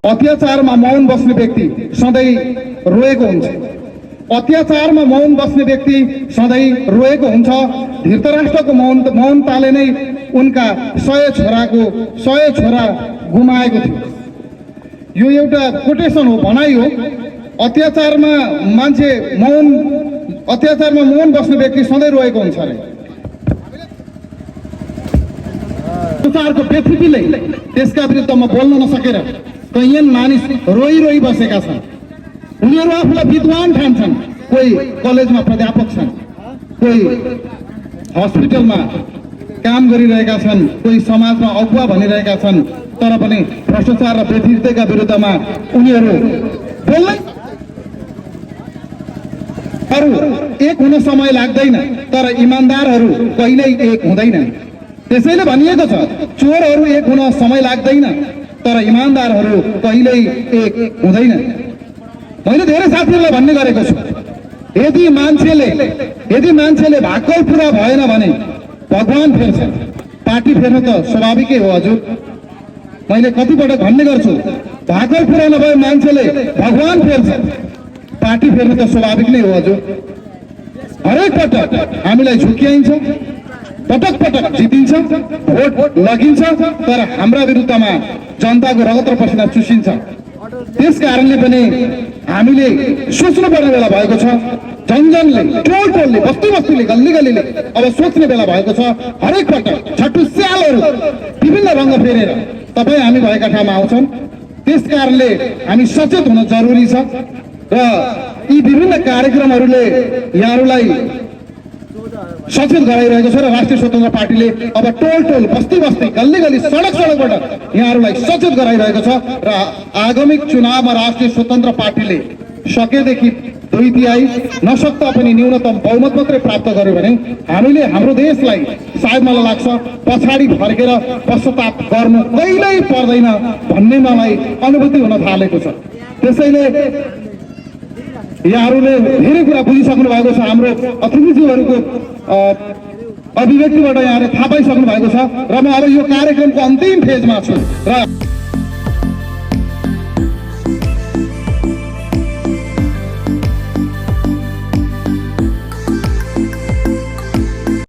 अत्याचारमा मौन बस्ने व्यक्ति सधैँ रोएको हुन्छ। अत्याचारमा मौन बस्ने व्यक्ति सधैँ रोएको हुन्छ। धृतराष्ट्रको मौनताले नै उनका 100 छोरा गुमाएको थियो। यो एउटा कोटेसन हो, भनाइ हो। अत्याचारमा मौन बस्ने व्यक्ति सधैँ रोएको हुन्छ अरे। अत्याचारको व्यथितिले त्यसका विरुद्धमा बोल्न नसकेर कैयन मानिस रोइ बसेका छन्। उनीहरू आफूलाई विद्वान ठान्छन्। कोही कलेजमा प्राध्यापक छन्, कोही हस्पिटलमा काम गरिरहेका छन्, कोही समाजमा अगुवा भनिरहेका छन्। तर पनि भ्रष्टाचार र व्यथितका विरुद्धमा उनीहरू बोल्दै एक हुन समय लाग्दैन, तर इमान्दारहरू कहिल्यै एक हुँदैनन्। त्यसैले भनिएको छ, चोरहरू एक हुन समय लाग्दैन, तर इमान्दारहरू कहिल्यै एक हुँदैनन्। मैले धेरै साथीहरूलाई भन्ने गरेको छु, यदि मान्छेले भाकल पुरा भएन भने भगवान फेर्छ। पार्टी फेर्नु त स्वाभाविकै हो हजुर। मैले कतिपटक भन्ने गर्छु, भाकल पुरा नभए मान्छेले भगवान फेर्छ। पार्टी फेर्नु त स्वाभाविक नै हो हजुर। हरेक पटक हामीलाई झुक्याइन्छ, पटक पटक जितिन्छ, भोट लगिन्छ, तर हाम्रा विरुद्धमा जनताको रगत र पसिना चुसिन्छ। त्यस कारणले पनि हामीले सोच्नुपर्ने बेला भएको छ। जनजनले, टोलले, बस्तीले, गल्लीले अब सोच्ने बेला भएको छ। हरेक पटक छट्टु स्यालहरू विभिन्न रङ्ग फेरेर तपाईँ हामी भएका ठाउँमा आउँछन्। त्यस कारणले हामी सचेत हुन जरुरी छ र यी विभिन्न कार्यक्रमहरूले यहाँहरूलाई सचेत गराइरहेको छ र राष्ट्रिय स्वतन्त्र पार्टीले अब टोल बस्ती गल्ली सडकबाट यहाँहरूलाई सचेत गराइरहेको छ। र आगामी चुनावमा राष्ट्रिय स्वतन्त्र पार्टीले सकेदेखि 2/3 नसक्दा पनि न्यूनतम बहुमत मात्रै प्राप्त गर्यो भने हामीले हाम्रो देशलाई सायद मलाई लाग्छ पछाडि फर्केर पश्चाताप गर्नु कहिल्यै पर्दैन भन्ने मलाई अनुभूति हुन थालेको छ। त्यसैले यहाँहरूले धेरै कुरा बुझिसक्नु भएको छ। हाम्रो अतिथिज्यूहरूको अभिव्यक्तिबाट यहाँले थाहा पाइसक्नु भएको छ र म अब यो कार्यक्रमको अन्तिम फेजमा छु र